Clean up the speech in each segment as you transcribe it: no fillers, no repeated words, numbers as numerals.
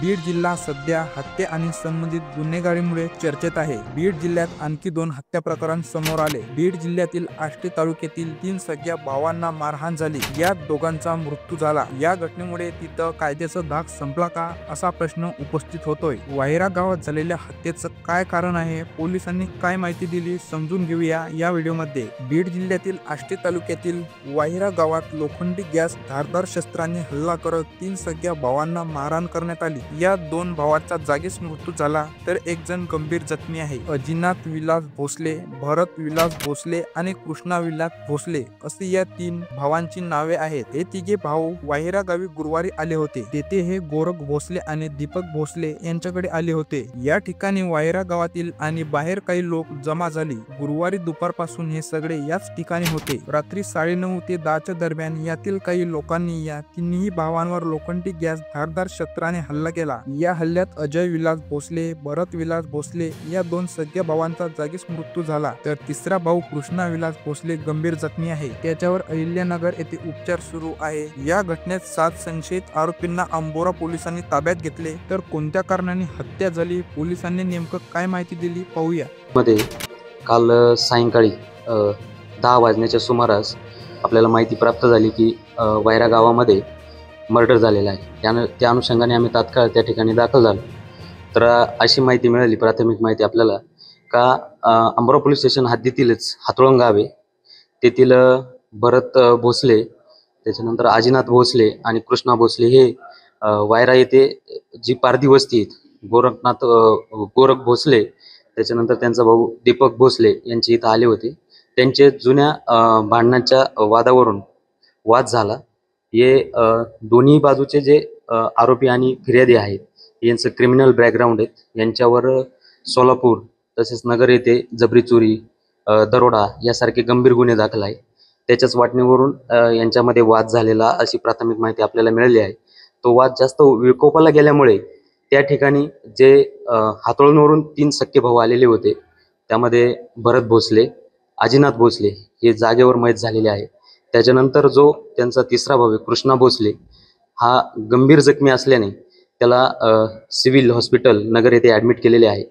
बीड जिल्हा सध्या हत्या आणि संबंधित गुन्हेगारीमुळे चर्चेत आहे। बीड जिल्ह्यात आणखी 2 हत्या प्रकरण समोर आले। बीड जिल्ह्यातील आष्टी तालुक्यातील 3 सगळ्या भावांना मारहाण झाली, यात दोघांचा मृत्यू झाला। या घटनेमुळे तिथं कायद्याचा धाक संपला का असा प्रश्न उपस्थित होतोय। वाहिरा गावात झालेल्या हत्येचं काय कारण आहे, पोलिसांनी काय माहिती दिली, समजून घेऊया या व्हिडिओमध्ये। बीड जिल्ह्यातील आष्टी तालुक्यातील वाहिरा गावात लोखंडी गॅस धारदार शस्त्राने हल्ला करत 3 सगळ्या भावांना मारहाण करण्यात आली। या 2 भावांचा जागीच मृत्यू झाला, तर एक जण गंभीर जखमी आहे। अजिनाथ विलास भोसले, भरत विलास भोसले आणि कृष्णा विलास भोसले अशी या 3 भावांची नावे आहेत। हे तिघे भाऊ वाहिरा गावी गुरुवारी आले होते। तेथे हे गोरख भोसले आणि दीपक भोसले यांच्याकडे आले होते। या ठिकाणी वाहिरा गावातील आणि बाहेर काही लोक जमा झाली। गुरुवारी दुपारपासून हे सगळे याच ठिकाणी होते। रात्री 9:30 ते 10च्या दरम्यान यातील काही लोकांनी या तिन्ही भावांवर लोखंडी गॅस धारदार शस्त्राने हल्ला केला। या हल्ल्यात अजय विलास भोसले, भरत विलास भोसले या 2 सगळ्या भावांचा जागीच मृत्यू झाला, तर तिसरा भाऊ कृष्णा विलास भोसले गंभीर जखमी आहे। त्याच्यावर अहिल्यानगर येथे उपचार सुरू आहे। या घटनेत 7 संशयित आरोपींना अंबोरा पोलिसांनी ताब्यात घेतले। तर कोणत्या कारणाने हत्या झाली, पोलिसांनी नेमकं काय माहिती दिली पाहूया। मध्ये काल सायंकाळी 10 वाजण्याच्या सुमारास आपल्याला माहिती प्राप्त झाली की वाहिरा गावामध्ये मर्डर झालेला आहे। त्या अनुषंगाने आम्ही तात्काळ त्या ठिकाणी दाखल झालो। तर अशी माहिती मिळाली, प्राथमिक माहिती आपल्याला का अंबोरा पोलीस स्टेशन हद्दीतीलच हातोळण गाव आहे, तेथील भरत भोसले, त्याच्यानंतर अजिनाथ भोसले आणि कृष्णा भोसले हे वाहिरा येथे जी पारधी वस्ती आहेत गोरख भोसले, त्याच्यानंतर त्यांचा भाऊ दीपक भोसले यांचे इथं आले होते। त्यांचे जुन्या भांडणाच्या वादावरून वाद झाला। हे दोन्ही बाजूचे जे आरोपी आणि फिर्यादी आहेत यांचं क्रिमिनल बॅकग्राऊंड आहेत। यांच्यावर सोलापूर तसेच नगर येथे जबरी चोरी, दरोडा यासारखे गंभीर गुन्हे दाखल आहे। त्याच्याच वाटणीवरून यांच्यामध्ये वाद झालेला अशी प्राथमिक माहिती आपल्याला मिळाली आहे। तो वाद जास्त विकोपाला गेल्यामुळे त्या ठिकाणी जे हातोळणवरून 3 सख्खे भाऊ आलेले होते, त्यामध्ये भरत भोसले, अजिनाथ भोसले हे जागेवर मयत झालेले आहे। त्याच्यानंतर जो त्यांचा तिसरा भाऊ कृष्णा भोसले हा गंभीर जखमी असल्याने त्याला सिव्हिल हॉस्पिटल नगर येथे ॲडमिट केलेले आहे।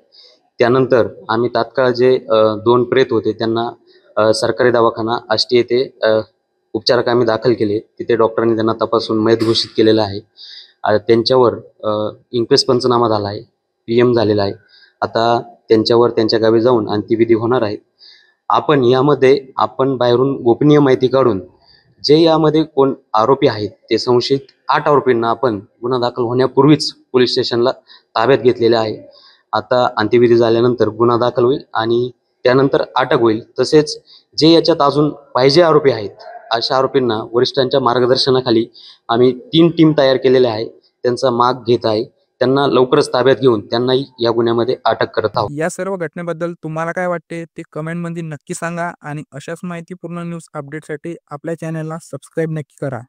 त्यानंतर आम्ही तात्काळ जे 2 प्रेत होते त्यांना सरकारी दवाखाना आष्टी येथे उपचाराकामी दाखल केले। तिथे डॉक्टरांनी त्यांना तपासून मयत घोषित केलेलं आहे। त्यांच्यावर इंक्वेस्ट पंचनामा झाला आहे, PM झालेला आहे। आता त्यांच्यावर त्यांच्या गावी जाऊन अंत्यविधी होणार आहे। आपण बाहेरून गोपनीय माहिती काढून जे यामध्ये कोण आरोपी आहेत ते संशयित 8 आरोपींना आपण गुन्हा दाखल होण्यापूर्वीच पोलीस स्टेशनला ताब्यात घेतलेले आहे। आता अंत्यविधी झाल्यानंतर गुन्हा दाखल होईल आणि त्यानंतर अटक होईल। तसेच जे याच्यात अजून पाहिजे आरोपी आहेत अशा आरोपींना वरिष्ठांच्या मार्गदर्शनाखाली आम्ही 3 टीम तयार केलेल्या आहे, त्यांचा माग घेत आहे। त्यांना लवकरच ताब्यात घेऊन त्यांनाही या गुन्ह्यामध्ये अटक करत आहोत। या सर्व घटनेबद्दल तुम्हाला काय वाटते ते कमेंटमध्ये नक्की सांगा आणि अशाच माहितीपूर्ण न्यूज अपडेटसाठी आपल्या चॅनलला सबस्क्राईब नक्की करा।